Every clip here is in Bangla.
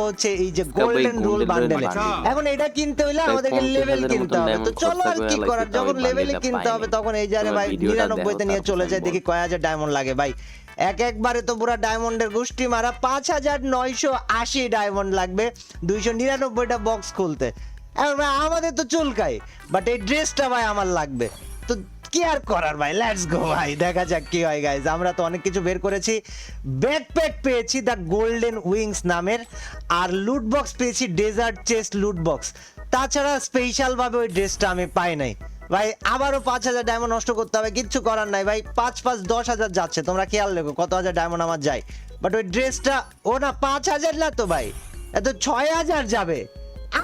হচ্ছে এই যে গোল্ডেন রুল বান্ডেলে। এখন এটা কিনতে হইলে আমাদেরকে লেভেল কিনতে হবে। তো চলো আর কি করার, যখন লেভেলে কিনতে হবে তখন এই জায়গায় ভাই 99 তে নিয়ে চলে যায়, দেখি কয় হাজার ডায়মন্ড লাগে ভাই। একবারে তো পুরো ডায়মন্ডের গোষ্ঠী মারা 5980 ডায়মন্ড লাগবে 299টা বক্স খুলতে। এখন ভাই আমাদের তো চুলকাই, বাট এই ড্রেসটা ভাই আমার লাগবে। তো কি আর করার ভাই, লেটস গো ভাই, দেখা যাক কি হয় গাইজ। আমরা তো অনেক কিছু বের করেছি, ব্যাকপ্যাক পেয়েছি দ্য গোল্ডেন উইংস নামের, আর লুট বক্স পেয়েছি ডেজার্ট চেস্ট লুট বক্স। তাছাড়া স্পেশাল ভাবে ওই ড্রেসটা আমি পাই নাই ভাই। আবারও 5000 ডায়মন্ড নষ্ট করতে হবে, কিচ্ছু করার নাই ভাই। 5 10,000 যাচ্ছে, তোমরা খেয়াল রেখো কত হাজার ডায়মন্ড আমার যায়। বাট ওই ড্রেসটা ও না 5000 না তো ভাই, এত 6000 যাবে।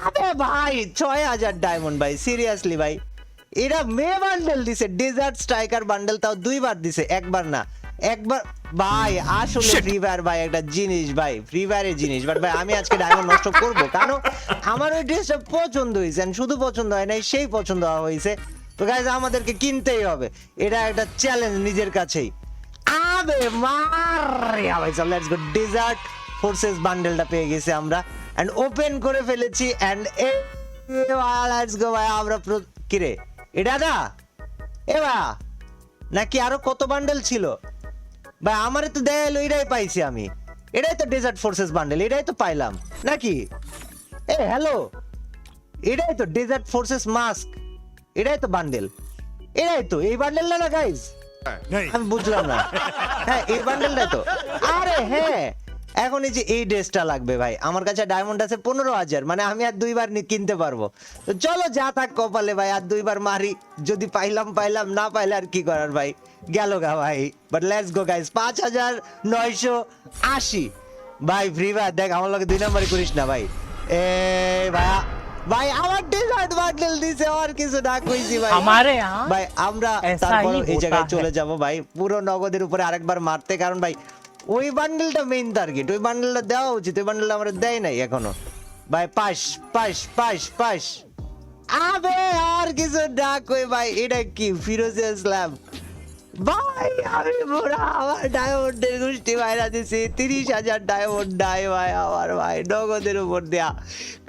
আরে ভাই 6000 ডায়মন্ড ভাই, সিরিয়াসলি ভাই। এরা মে বান্ডেল দিছে, ডেজার্ট স্ট্রাইকার বান্ডেল, তাও দুইবার দিছে, একবার না। একবার ভাই আসলে ফ্রি ফায়ার ভাই একটা জিনিস ভাই, ফ্রি ফায়ারের জিনিস। বাট ভাই আমি আজকে ডায়মন্ড নষ্ট করব, কারণ আমার ওই ড্রেসটা পছন্দ হয়েছে, শুধু পছন্দ হয় নাই, সেই পছন্দ হয়েছে। তো গাইজ আমাদেরকে কিনতেই হবে, এটা একটা চ্যালেঞ্জ নিজের কাছেই। আবে মারিয়া ভাই, চল লেটস গো। ডেজার্ট ফোর্সেস বান্ডেলটা পেয়ে গেছি আমরা, এন্ড ওপেন করে ফেলেছি। এন্ড লেটস গো ভাই, আমরা কিরে এটা না এবা নাকি আরো কত বান্ডেল ছিল ভাই? আমারে তো দেয়া এলো, এটাই পাইছি আমি। এটাই তো ডেজার্ট ফোর্সেস বান্ডেল, এটাই তো পাইলাম নাকি? এ হ্যালো, এটাই তো ডেজার্ট ফোর্সেস মাস্ক, এটাই তো বান্ডেল, এটাই তো এই বান্ডেলটা না গাইস? আমি বুঝলাম না। হ্যাঁ এই বান্ডেলটাই তো। আরে হ্যাঁ, এখন এই যে এই ড্রেসটা লাগবে ভাই। আমার কাছে ডায়মন্ড আছে 15,000, মানে আমি আর দুইবার কিনতে পারবো। তো চলো যা থাক কপালে ভাই, আর দুইবার মারি, যদি পাইলাম পাইলাম, না পাইলে আর কি করার ভাই, গেল গা ভাই। বাট লেটস গো গাইস, 5980 ভাই। ফ্রি ফায়ার দেখ, আমার লগে 2 নাম্বারই করিস না ভাই। এ ভাই ভাই আমার ডেজার্ট বান্ডেল দিছে, আর কিছু না কইছি ভাই। हमारे ভাই আমরা তারপর এই জায়গায় চলে যাব ভাই পুরো নগদের উপরে আরেকবার মারতে, কারণ ভাই ওই বান্ডেলটা মেইন টার্গেট, ওই বান্ডেলটা দেওয়া উচিত, ওই বান্ডেলটা আমরা দেয় নাই এখনো ভাই। পাশ পাশ পাশ পাশ। আবে আর কিছু না কই ভাই, এটা কি ফিরোজে ইসলাম ভাই? আমি পুরা আমার ডায়মন্ডের গোষ্ঠী বাইরা দিছি, 30,000 ডায়মন্ড নাই ভাই আমার ভাই, নগদের উপর দেয়া।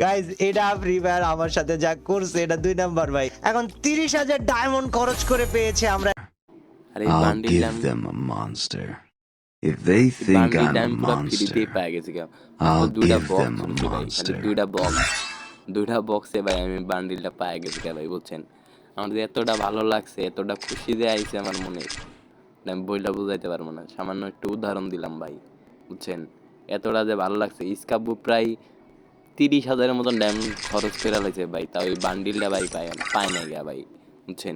গাইজ এটা ফ্রি ফায়ার আমার সাথে যা করছে, এটা 2 নাম্বার ভাই। এখন 30,000 ডায়মন্ড খরচ করে পেয়েছে আমরা। আরে I'll bundle give them a monster. If they think I'm a monster, পেয়ে গেছি কেউ। I'll দুইটা give বক্স them a ভাই, খালি monster. দুইটা বক্সে ভাই আমি বান্ডিলটা পেয়ে গেছি কে ভাই, বুঝছেন? আমার যে এতটা ভালো লাগছে, এতটা খুশি দিয়ে আইছে আমার মনে, আমি বইটা বুঝাইতে পারবো না। সামান্য একটু উদাহরণ দিলাম ভাই, বুঝছেন? এতটা যে ভালো লাগছে। ইস্কাবু প্রায় 30,000-এর মতন ডায়মন্ড খরচ করে লাগছে ভাই, তাও ওই বান্ডিলটা ভাই পায় নাই গা ভাই, বুঝছেন?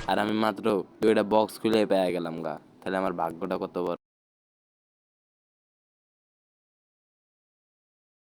আর আমি মাত্র 2টা বক্স খুলে পেয়ে গেলাম গা, তাহলে আমার ভাগ্যটা কত বড়।